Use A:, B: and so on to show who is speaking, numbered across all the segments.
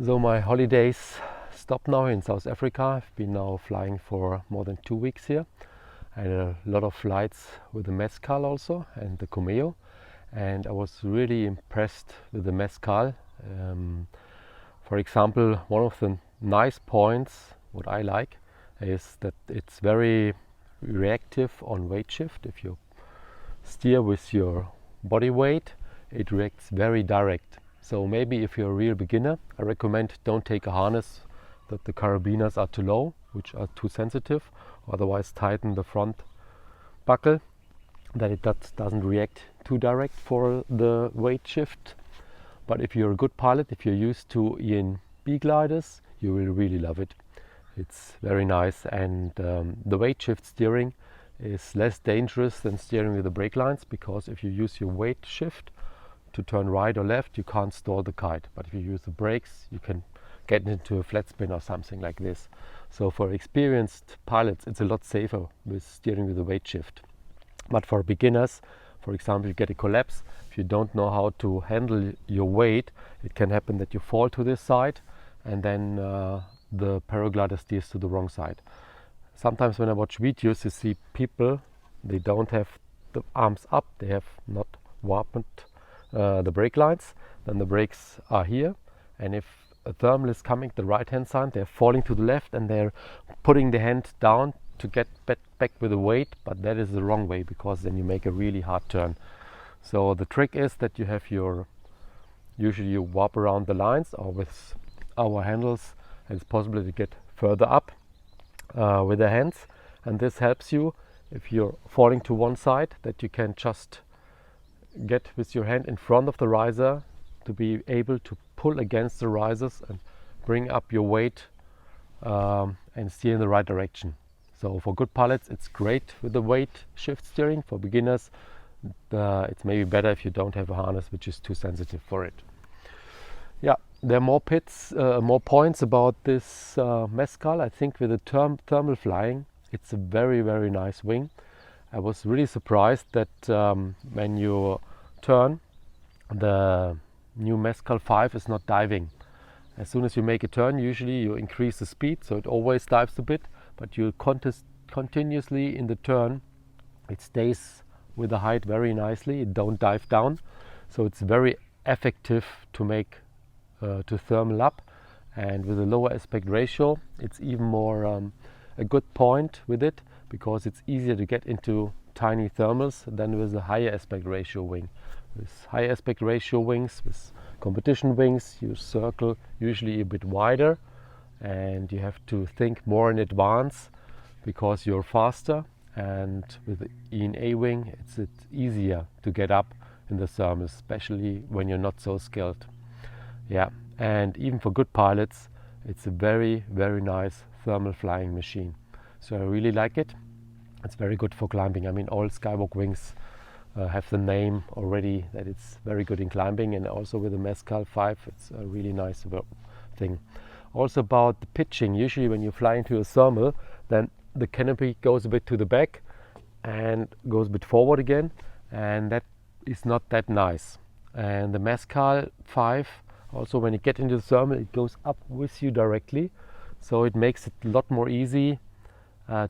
A: So my holidays stopped now in South Africa. I've been now flying for more than 2 weeks here. I had a lot of flights with the Mescal also and the Comeo, and I was really impressed with the Mescal. For example, one of the nice points, what I like, is that it's very reactive on weight shift. If you steer with your body weight, it reacts very direct. So maybe if you're a real beginner, I recommend don't take a harness that the carabiners are too low, which are too sensitive. Otherwise tighten the front buckle, that it doesn't react too direct for the weight shift. But if you're a good pilot, if you're used to EN-B gliders, you will really love it. It's very nice, and the weight shift steering is less dangerous than steering with the brake lines, because if you use your weight shift to turn right or left, you can't stall the kite. But if you use the brakes, you can get into a flat spin or something like this. So for experienced pilots, it's a lot safer with steering with the weight shift. But for beginners, for example, you get a collapse, if you don't know how to handle your weight, it can happen that you fall to this side and then the paraglider steers to the wrong side. Sometimes when I watch videos, you see people, they don't have the arms up, they have not warped the brake lines, then the brakes are here, and if a thermal is coming the right hand side, they're falling to the left and they're putting the hand down to get back with the weight, but that is the wrong way, because then you make a really hard turn. So the trick is that you have usually you warp around the lines, or with our handles it's possible to get further up with the hands, and this helps you if you're falling to one side, that you can just get with your hand in front of the riser to be able to pull against the risers and bring up your weight and steer in the right direction. So for good pilots, it's great with the weight shift steering. For beginners, it's maybe better if you don't have a harness which is too sensitive for it. Yeah, there are more points about this Mescal. I think with the thermal flying, it's a very, very nice wing. I was really surprised that when you turn, the new Mescal 5 is not diving. As soon as you make a turn, usually you increase the speed, so it always dives a bit, but you continuously in the turn, it stays with the height very nicely, it don't dive down. So it's very effective to make to thermal up, and with a lower aspect ratio, it's even more a good point with it, because it's easier to get into tiny thermals than with a higher aspect ratio wing. With high aspect ratio wings, with competition wings, you circle usually a bit wider, and you have to think more in advance because you're faster. And with the EN-A wing, it's easier to get up in the thermals, especially when you're not so skilled. Yeah, and even for good pilots, it's a very, very nice thermal flying machine. So I really like it. It's very good for climbing. I mean, all skywalk wings have the name already that it's very good in climbing, and also with the Mescal 5, it's a really nice thing. Also about the pitching, usually when you fly into a thermal, then the canopy goes a bit to the back and goes a bit forward again, and that is not that nice. And the Mescal 5, also when you get into the thermal, it goes up with you directly, so it makes it a lot more easy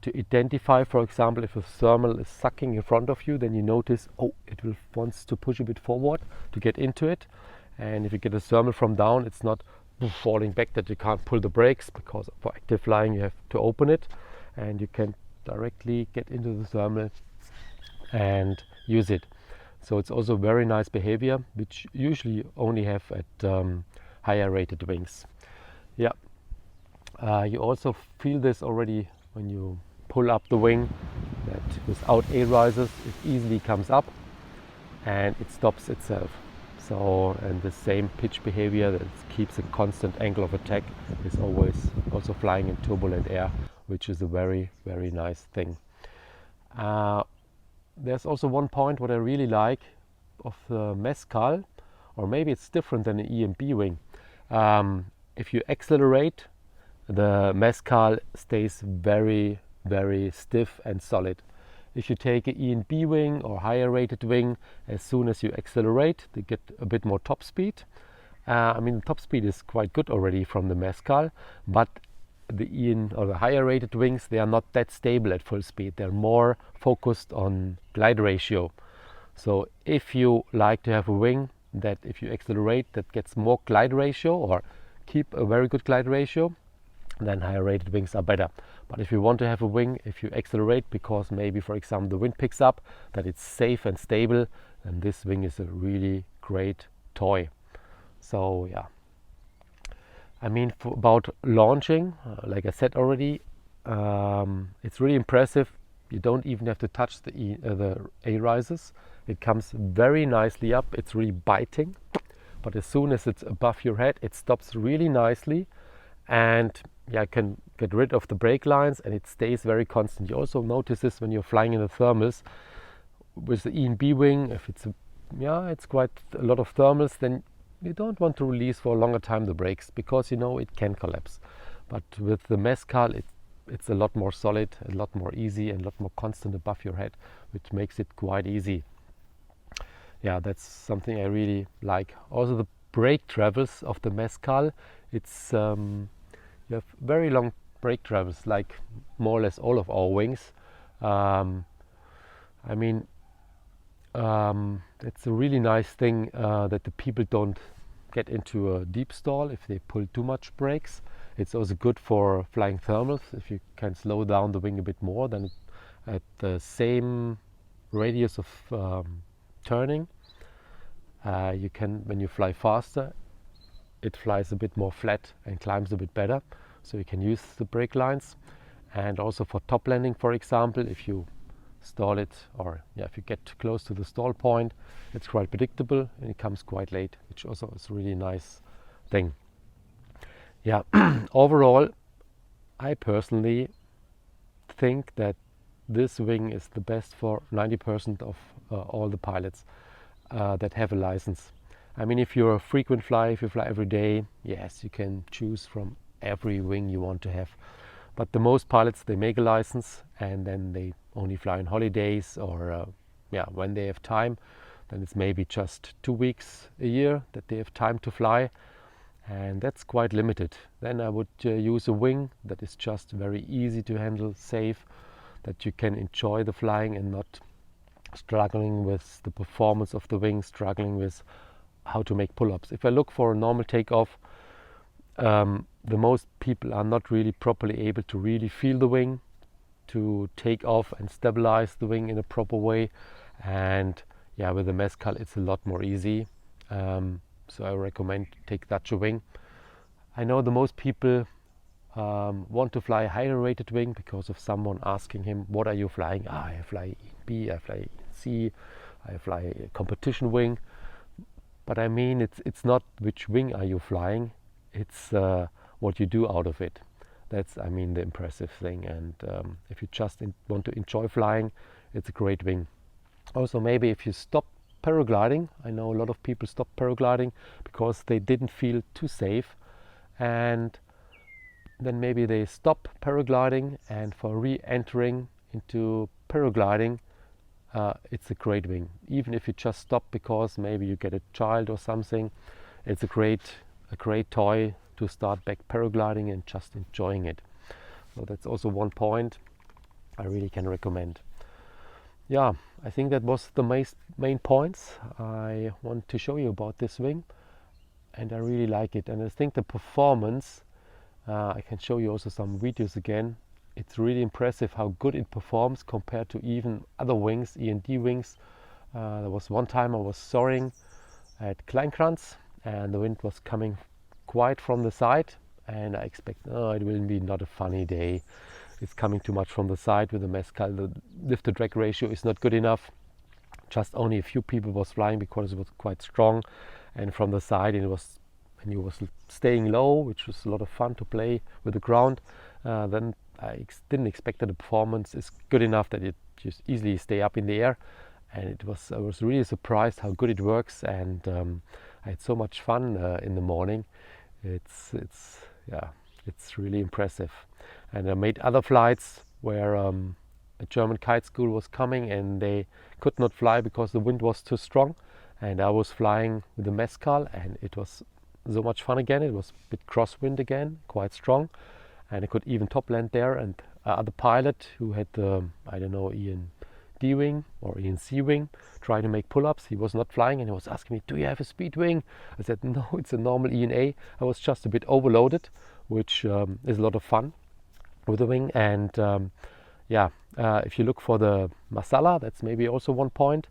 A: to identify. For example, if a thermal is sucking in front of you, then you notice, oh, it wants to push a bit forward to get into it. And if you get a thermal from down, it's not falling back that you can't pull the brakes, because for active flying you have to open it, and you can directly get into the thermal and use it. So it's also very nice behavior, which usually you only have at higher rated wings. Yeah, you also feel this already when you pull up the wing, that without A-risers it easily comes up and it stops itself. So, and the same pitch behavior that keeps a constant angle of attack is always also flying in turbulent air, which is a very, very nice thing. There's also one point what I really like of the Mescal, or maybe it's different than an EN-B wing. If you accelerate, the Mescal stays very, very stiff and solid. If you take an EN-B wing or higher rated wing, as soon as you accelerate, they get a bit more top speed, I mean, the top speed is quite good already from the Mescal, but the EN or the higher rated wings, they are not that stable at full speed. They're more focused on glide ratio. So if you like to have a wing that if you accelerate that gets more glide ratio or keep a very good glide ratio, then higher rated wings are better. But if you want to have a wing, if you accelerate because maybe, for example, the wind picks up, that it's safe and stable, then this wing is a really great toy. So yeah, I mean, about launching, like I said already, it's really impressive. You don't even have to touch the A-rises. It comes very nicely up. It's really biting, but as soon as it's above your head, it stops really nicely, and yeah, I can get rid of the brake lines, and it stays very constant. You also notice this when you're flying in the thermals with the EN-B wing. If it's it's quite a lot of thermals, then you don't want to release for a longer time the brakes, because you know it can collapse. But with the Mescal, it's a lot more solid, a lot more easy, and a lot more constant above your head, which makes it quite easy. Yeah, that's something I really like. Also, the brake travels of the Mescal, it's you have very long brake travels, like more or less all of our wings. I mean, it's a really nice thing that the people don't get into a deep stall if they pull too much brakes. It's also good for flying thermals. If you can slow down the wing a bit more, then at the same radius of turning, you can, when you fly faster, it flies a bit more flat and climbs a bit better. So you can use the brake lines. And also for top landing, for example, if you stall it, or if you get close to the stall point, it's quite predictable and it comes quite late, which also is a really nice thing. Yeah, overall, I personally think that this wing is the best for 90% of all the pilots that have a license. I mean, if you're a frequent flyer, if you fly every day, yes, you can choose from every wing you want to have. But the most pilots, they make a license and then they only fly on holidays, or when they have time. Then it's maybe just 2 weeks a year that they have time to fly, and that's quite limited. Then I would use a wing that is just very easy to handle, safe, that you can enjoy the flying and not struggling with the performance of the wing, struggling with how to make pull-ups. If I look for a normal takeoff, the most people are not really properly able to really feel the wing, to take off and stabilize the wing in a proper way. And yeah, with the Mescal it's a lot more easy. So I recommend take such a wing. I know the most people want to fly a higher rated wing because of someone asking him, what are you flying? I fly B, I fly C, I fly a competition wing. But I mean, it's not which wing are you flying, it's what you do out of it. That's, I mean, the impressive thing. And if you just want to enjoy flying, it's a great wing. Also, maybe if you stop paragliding, I know a lot of people stop paragliding because they didn't feel too safe, and then maybe they stop paragliding, and for re-entering into paragliding, it's a great wing. Even if you just stop because maybe you get a child or something, it's a great toy to start back paragliding and just enjoying it. So that's also one point I really can recommend. Yeah, I think that was the main points I want to show you about this wing, and I really like it. And I think the performance, I can show you also some videos again. It's really impressive how good it performs compared to even other wings, EN-D wings. There was one time I was soaring at Kleinkranz and the wind was coming quite from the side, and I expect, it will be not a funny day. It's coming too much from the side with the Mescal. The lift to drag ratio is not good enough. Just only a few people was flying because it was quite strong, and from the side it was, when you was staying low, which was a lot of fun to play with the ground, then I didn't expect that the performance is good enough that it just easily stay up in the air. And I was really surprised how good it works, and I had so much fun in the morning. It's really impressive. And I made other flights where a German kite school was coming and they could not fly because the wind was too strong, and I was flying with the Mescal, and it was so much fun again. It was a bit crosswind again, quite strong, and I could even top land there. And other pilot who had the, I don't know, EN-D wing or EN-C wing, trying to make pull-ups. He was not flying and he was asking me, do you have a speed wing? I said, no, it's a normal EN-A. I was just a bit overloaded, which is a lot of fun with the wing. And if you look for the Masala, that's maybe also one point.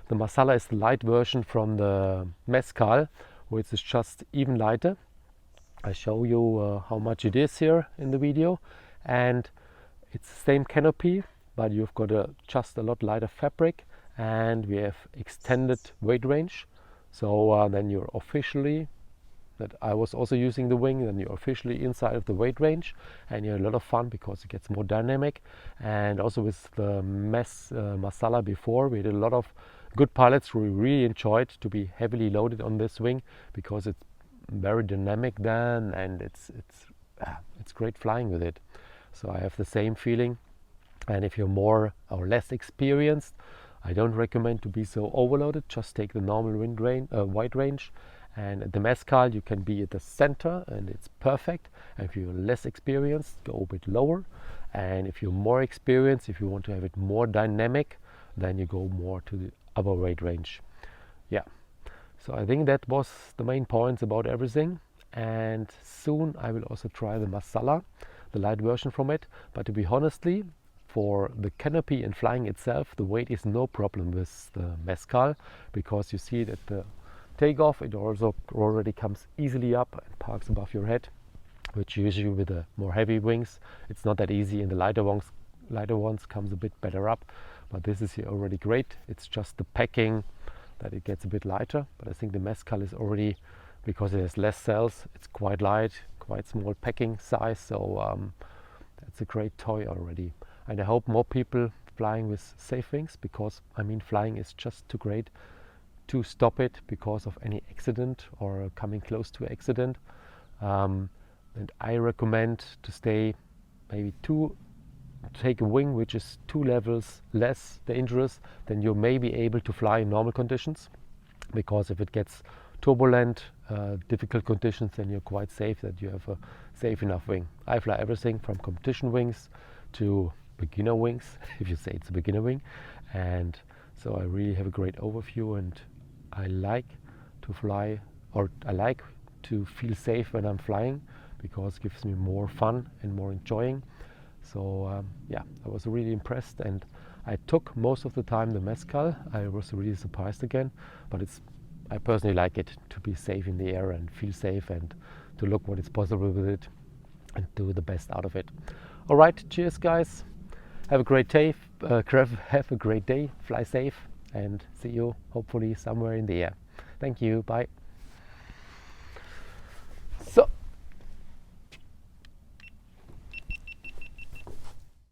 A: The Masala is the light version from the Mescal, which is just even lighter. I show you how much it is here in the video, and it's the same canopy, but you've got just a lot lighter fabric, and we have extended weight range. So then you're officially, that I was also using the wing, then you're officially inside of the weight range, and you're a lot of fun because it gets more dynamic. And also with the Masala before, we did a lot of good pilots who really enjoyed to be heavily loaded on this wing because it's very dynamic then, and it's great flying with it. So I have the same feeling. And if you're more or less experienced, I don't recommend to be so overloaded. Just take the normal wind range, wide range. And at the Mescal you can be at the center and it's perfect. And if you're less experienced, go a bit lower. And if you're more experienced, if you want to have it more dynamic, then you go more to the upper weight range. Yeah, so I think that was the main points about everything. And soon I will also try the Masala, the light version from it. But to be honestly, for the canopy and flying itself, the weight is no problem with the Mescal, because you see that the takeoff, it also already comes easily up and parks above your head, which usually with the more heavy wings, it's not that easy. In the lighter ones comes a bit better up, but this is here already great. It's just the packing that it gets a bit lighter, but I think the Mescal is already, because it has less cells, it's quite light, quite small packing size, so that's a great toy already. And I hope more people flying with safe wings, because I mean flying is just too great to stop it because of any accident or coming close to accident. And I recommend to stay maybe take a wing which is 2 levels less dangerous than you may be able to fly in normal conditions, because if it gets turbulent, difficult conditions, then you're quite safe that you have a safe enough wing. I fly everything from competition wings to beginner wings, if you say it's a beginner wing, and so I really have a great overview, and I like to fly, or I like to feel safe when I'm flying, because it gives me more fun and more enjoying. So yeah, I was really impressed, and I took most of the time the Mescal. I was really surprised again, but I personally like it to be safe in the air and feel safe and to look what is possible with it and do the best out of it. All right, cheers guys. Have a great day. Have a great day. Fly safe and see you hopefully somewhere in the air. Thank you. Bye.